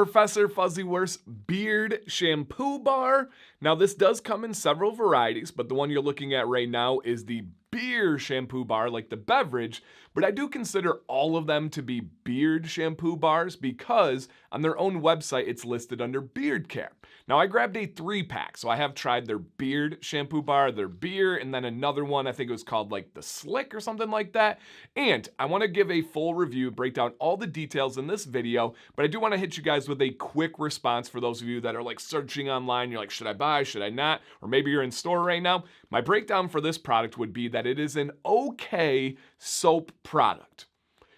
Professor Fuzzworthy's Beard Shampoo Bar. Now this does come in several varieties, but the one you're looking at right now is the beer shampoo bar, like the beverage, but I do consider all of them to be beard shampoo bars because on their own website it's listed under beard care. Now I grabbed a 3-pack, so I have tried their beard shampoo bar, their beer, and then another one, I think it was called like the Slick or something like that. And I want to give a full review, break down all the details in this video, but I do want to hit you guys with a quick response for those of you that are like searching online, you're like, should I buy, should I not? Or maybe you're in store right now. My breakdown for this product would be that it is an okay soap product.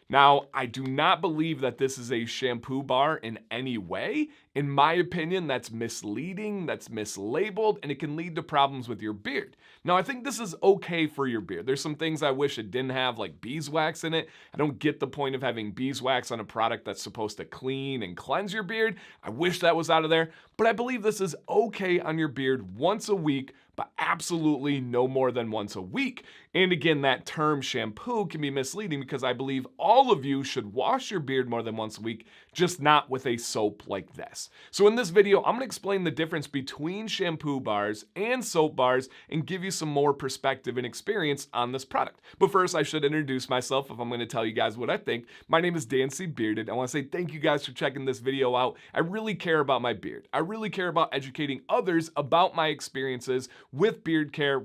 Now, I do not believe that this is a shampoo bar in any way. In my opinion, that's misleading, that's mislabeled, and it can lead to problems with your beard. Now, I think this is okay for your beard. There's some things I wish it didn't have, like beeswax in it. I don't get the point of having beeswax on a product that's supposed to clean and cleanse your beard. I wish that was out of there, but I believe this is okay on your beard once a week, but absolutely no more than once a week. And again, that term shampoo can be misleading because I believe all of you should wash your beard more than once a week, just not with a soap like this. So in this video, I'm gonna explain the difference between shampoo bars and soap bars and give you some more perspective and experience on this product. But first, I should introduce myself if I'm gonna tell you guys what I think. My name is Dancy Bearded. I wanna say thank you guys for checking this video out. I really care about my beard. I really care about educating others about my experiences with beard care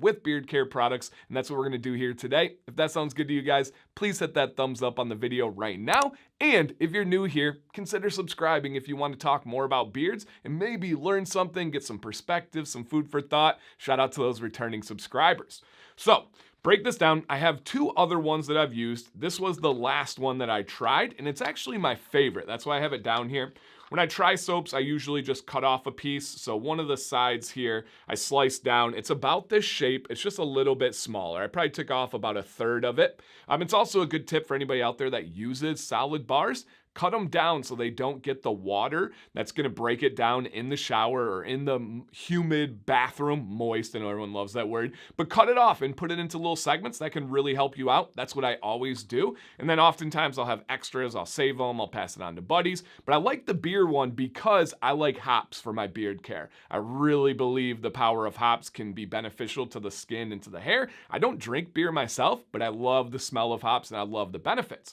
products, and that's what we're gonna do here today. If that sounds good to you guys, please hit that thumbs up on the video right now. And if you're new here, consider subscribing if you want to talk more about beards and maybe learn something, get some perspective, some food for thought. Shout out to those returning subscribers. So, break this down. I have 2 other ones that I've used. This was the last one that I tried, and it's actually my favorite. That's why I have it down here. When I try soaps, I usually just cut off a piece. So one of the sides here, I slice down. It's about this shape. It's just a little bit smaller. I probably took off about 1/3 of it. It's also a good tip for anybody out there that uses solid bars. Cut them down so they don't get the water that's gonna break it down in the shower or in the humid bathroom, moist, I know everyone loves that word, but cut it off and put it into little segments. That can really help you out. That's what I always do. And then oftentimes I'll have extras, I'll save them, I'll pass it on to buddies. But I like the beer one because I like hops for my beard care. I really believe the power of hops can be beneficial to the skin and to the hair. I don't drink beer myself, but I love the smell of hops and I love the benefits.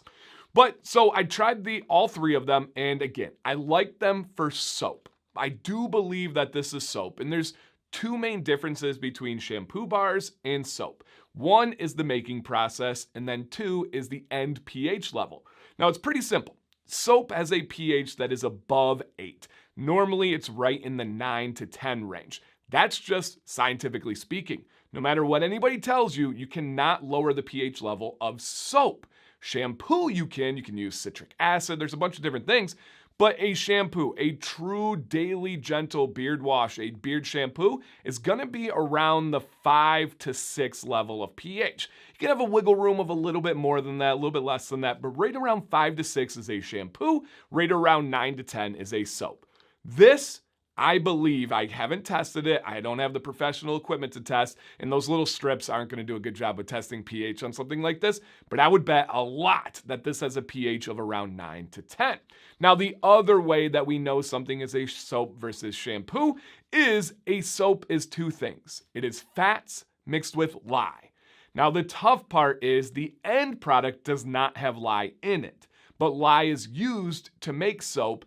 But so I tried all 3 of them, and again, I like them for soap. I do believe that this is soap, and there's 2 main differences between shampoo bars and soap. One is the making process, and then 2 is the end pH level. Now it's pretty simple. Soap has a pH that is above 8. Normally it's right in the 9 to 10 range. That's just scientifically speaking. No matter what anybody tells you, you cannot lower the pH level of soap. Shampoo you can use citric acid, there's a bunch of different things, but a shampoo, a true daily gentle beard wash, a beard shampoo is gonna be around the 5 to 6 level of pH. You can have a wiggle room of a little bit more than that, a little bit less than that, but right around 5 to 6 is a shampoo, right around 9 to 10 is a soap. This, I believe, I haven't tested it, I don't have the professional equipment to test, and those little strips aren't gonna do a good job of testing pH on something like this, but I would bet a lot that this has a pH of around 9 to 10. Now, the other way that we know something is a soap versus shampoo is a soap is 2 things. It is fats mixed with lye. Now, the tough part is the end product does not have lye in it, but lye is used to make soap.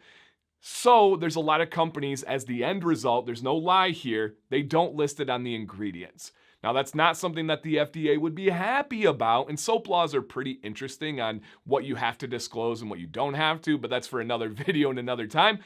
So there's a lot of companies, as the end result, there's no lye here, they don't list it on the ingredients. Now that's not something that the FDA would be happy about, and soap laws are pretty interesting on what you have to disclose and what you don't have to, but that's for another video and another time.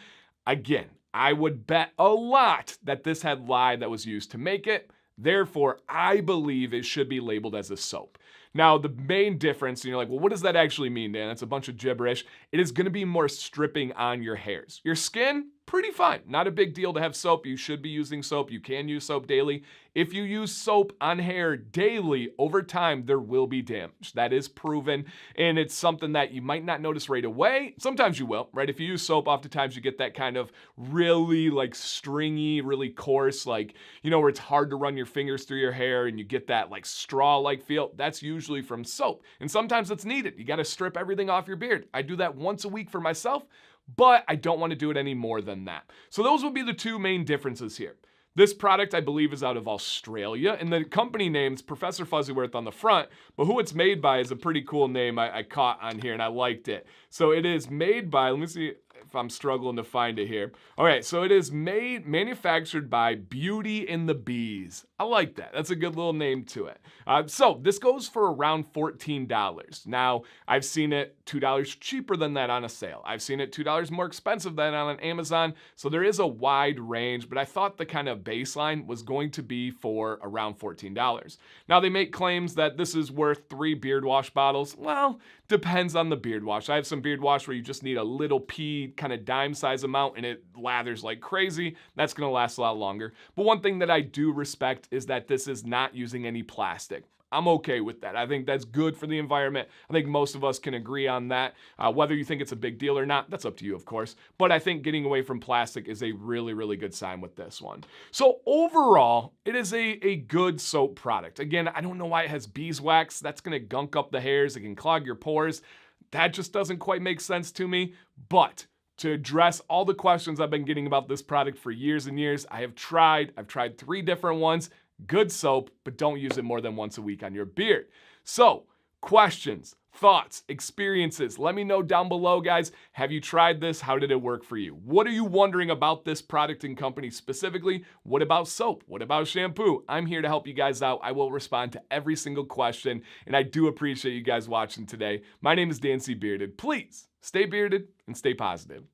Again, I would bet a lot that this had lye that was used to make it. Therefore, I believe it should be labeled as a soap. Now, the main difference, and you're like, well, what does that actually mean, Dan? That's a bunch of gibberish. It is gonna be more stripping on your hairs. Your skin, pretty fine. Not a big deal to have soap. You should be using soap. You can use soap daily. If you use soap on hair daily, over time, there will be damage. That is proven, and it's something that you might not notice right away. Sometimes you will, right? If you use soap, oftentimes you get that kind of really like stringy, really coarse, like, you know, where it's hard to run your fingers through your hair and you get that like straw-like feel. That's usually from soap. And sometimes it's needed. You got to strip everything off your beard. I do that once a week for myself. but I don't want to do it any more than that. So those would be the two main differences here. This product, I believe, is out of Australia, and the company name's Professor Fuzzworthy on the front, but who it's made by is a pretty cool name I caught on here, and I liked it. So it is made by, let me see if I'm struggling to find it here. Okay, so it is manufactured by Beauty and the Bees. I like that. That's a good little name to it. So this goes for around $14. Now, I've seen it $2 cheaper than that on a sale. I've seen it $2 more expensive than on Amazon. So there is a wide range, but I thought the kind of baseline was going to be for around $14. Now, they make claims that this is worth 3 beard wash bottles. Well, depends on the beard wash. I have some beard wash where you just need a little pea kind of dime size amount and it lathers like crazy. That's going to last a lot longer. But one thing that I do respect is that this is not using any plastic. I'm okay with that. I think that's good for the environment. I think most of us can agree on that. Whether you think it's a big deal or not, that's up to you, of course. But I think getting away from plastic is a really, really good sign with this one. So overall, it is a good soap product. Again, I don't know why it has beeswax. That's going to gunk up the hairs. It can clog your pores. That just doesn't quite make sense to me. But to address all the questions I've been getting about this product for years and years, I've tried 3 different ones. Good soap, but don't use it more than once a week on your beard. So, questions, thoughts, experiences, let me know down below, guys. Have you tried this? How did it work for you? What are you wondering about this product and company specifically? What about soap? What about shampoo? I'm here to help you guys out. I will respond to every single question, and I do appreciate you guys watching today. My name is Dan C. Bearded. Please stay bearded and stay positive.